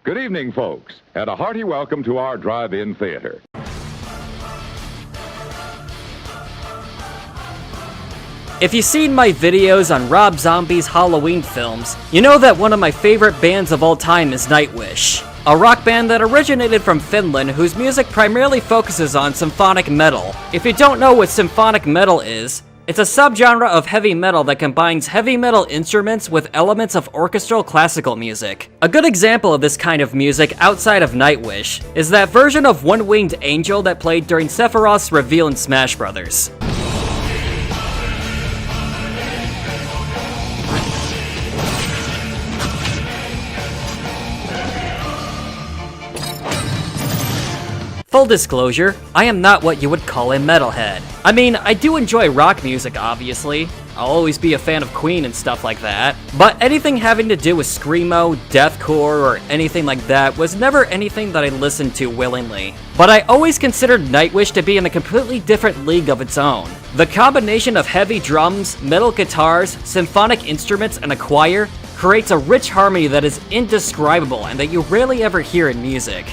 Good evening, folks, and a hearty welcome to our drive-in theater. If you've seen my videos on Rob Zombie's Halloween films, you know that one of my favorite bands of all time is Nightwish, a rock band that originated from Finland whose music primarily focuses on symphonic metal. If you don't know what symphonic metal is, it's a subgenre of heavy metal that combines heavy metal instruments with elements of orchestral classical music. A good example of this kind of music outside of Nightwish is that version of One-Winged Angel that played during Sephiroth's reveal in Smash Bros. Full disclosure, I am not what you would call a metalhead. I mean, I do enjoy rock music, obviously. I'll always be a fan of Queen and stuff like that. But anything having to do with screamo, deathcore, or anything like that was never anything that I listened to willingly. But I always considered Nightwish to be in a completely different league of its own. The combination of heavy drums, metal guitars, symphonic instruments, and a choir creates a rich harmony that is indescribable and that you rarely ever hear in music.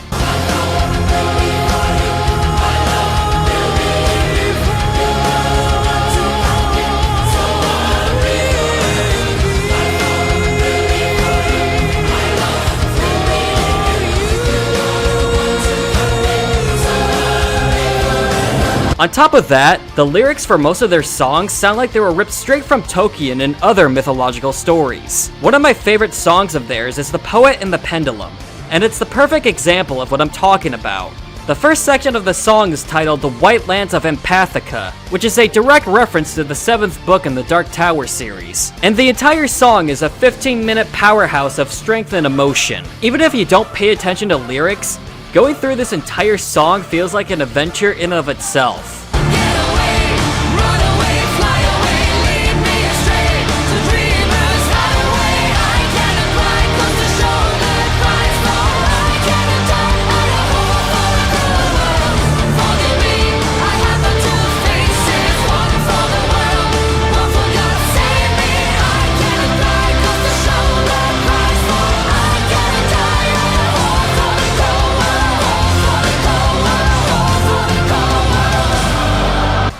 On top of that, the lyrics for most of their songs sound like they were ripped straight from Tolkien and other mythological stories. One of my favorite songs of theirs is The Poet and the Pendulum, and it's the perfect example of what I'm talking about. The first section of the song is titled The White Lands of Empathica, which is a direct reference to the 7th book in the Dark Tower series. And the entire song is a 15-minute powerhouse of strength and emotion. Even if you don't pay attention to lyrics, going through this entire song feels like an adventure in and of itself.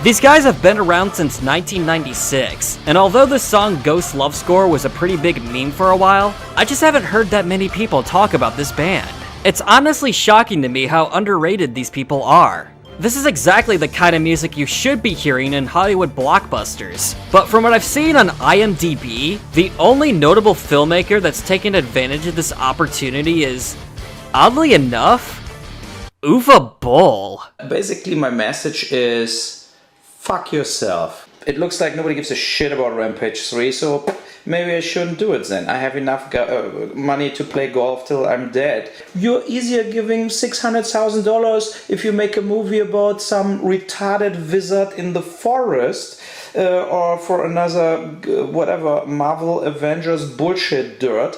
These guys have been around since 1996, and although the song Ghost Love Score was a pretty big meme for a while, I just haven't heard that many people talk about this band. It's honestly shocking to me how underrated these people are. This is exactly the kind of music you should be hearing in Hollywood blockbusters. But from what I've seen on IMDb, the only notable filmmaker that's taken advantage of this opportunity is, oddly enough, Uwe Boll. Basically, my message is, fuck yourself. It looks like nobody gives a shit about Rampage 3, so maybe I shouldn't do it then. I have enough money to play golf till I'm dead. You're easier giving $600,000 if you make a movie about some retarded wizard in the forest, or for another, whatever, Marvel Avengers bullshit dirt.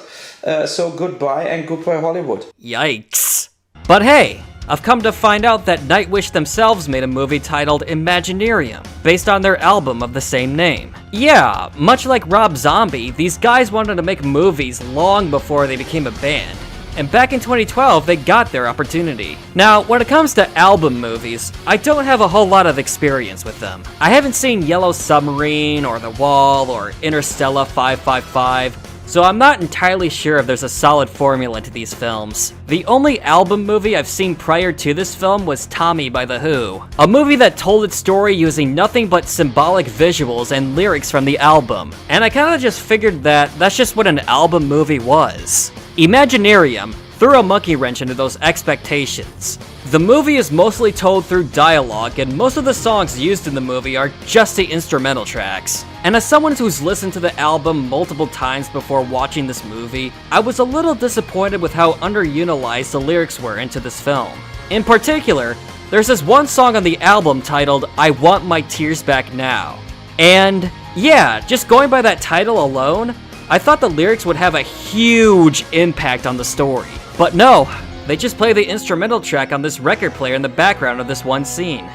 So goodbye and goodbye Hollywood. Yikes. But hey, I've come to find out that Nightwish themselves made a movie titled Imaginaerum, based on their album of the same name. Yeah, much like Rob Zombie, these guys wanted to make movies long before they became a band, and back in 2012 they got their opportunity. Now, when it comes to album movies, I don't have a whole lot of experience with them. I haven't seen Yellow Submarine, or The Wall, or Interstellar 555, so I'm not entirely sure if there's a solid formula to these films. The only album movie I've seen prior to this film was Tommy by The Who, a movie that told its story using nothing but symbolic visuals and lyrics from the album, and I kinda just figured that that's just what an album movie was. Imaginaerum threw a monkey wrench into those expectations. The movie is mostly told through dialogue, and most of the songs used in the movie are just the instrumental tracks. And as someone who's listened to the album multiple times before watching this movie, I was a little disappointed with how underutilized the lyrics were into this film. In particular, there's this one song on the album titled I Want My Tears Back Now. And yeah, just going by that title alone, I thought the lyrics would have a huge impact on the story. But no, they just play the instrumental track on this record player in the background of this one scene.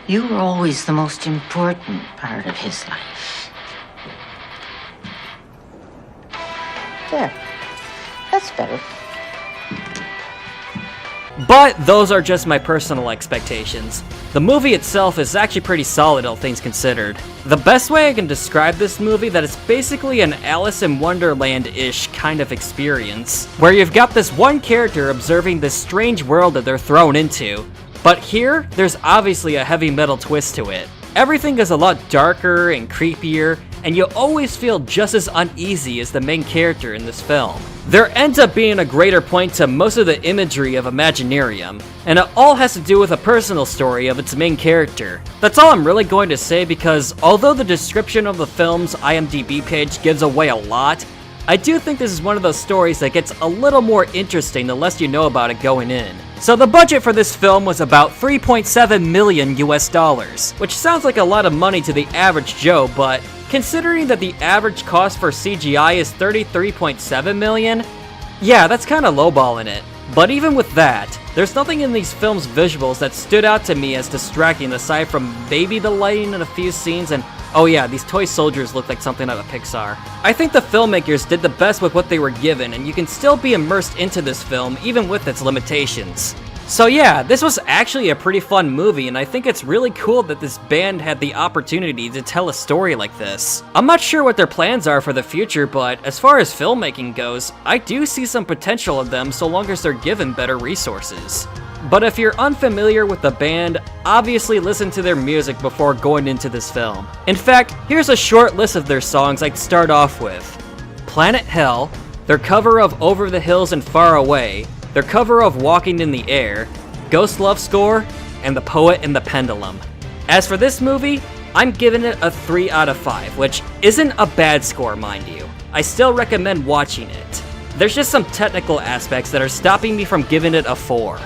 You were always the most important part of his life. There. That's better. But those are just my personal expectations. The movie itself is actually pretty solid, all things considered. The best way I can describe this movie that it's basically an Alice in Wonderland-ish kind of experience, where you've got this one character observing this strange world that they're thrown into, but here, there's obviously a heavy metal twist to it. Everything is a lot darker and creepier, and you always feel just as uneasy as the main character in this film. There ends up being a greater point to most of the imagery of Imaginaerum, and it all has to do with a personal story of its main character. That's all I'm really going to say because although the description of the film's IMDb page gives away a lot, I do think this is one of those stories that gets a little more interesting the less you know about it going in. So the budget for this film was about $3.7 million US, which sounds like a lot of money to the average Joe, but considering that the average cost for CGI is $33.7 million, yeah, that's kinda lowballing it. But even with that, there's nothing in these films' visuals that stood out to me as distracting aside from maybe the lighting in a few scenes and oh yeah, these toy soldiers look like something out of Pixar. I think the filmmakers did the best with what they were given, and you can still be immersed into this film even with its limitations. So yeah, this was actually a pretty fun movie, and I think it's really cool that this band had the opportunity to tell a story like this. I'm not sure what their plans are for the future, but as far as filmmaking goes, I do see some potential in them so long as they're given better resources. But if you're unfamiliar with the band, obviously listen to their music before going into this film. In fact, here's a short list of their songs I'd start off with. Planet Hell, their cover of Over the Hills and Far Away, their cover of Walking in the Air, Ghost Love Score, and The Poet and the Pendulum. As for this movie, I'm giving it a 3 out of 5, which isn't a bad score, mind you. I still recommend watching it. There's just some technical aspects that are stopping me from giving it a 4.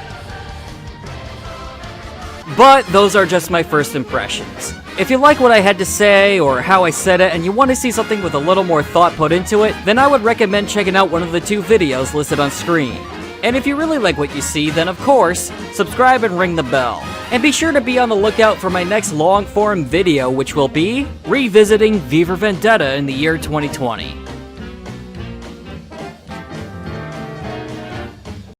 But those are just my first impressions. If you like what I had to say or how I said it and you want to see something with a little more thought put into it, then I would recommend checking out one of the 2 videos listed on screen. And if you really like what you see, then of course, subscribe and ring the bell. And be sure to be on the lookout for my next long-form video, which will be revisiting V for Vendetta in the year 2020.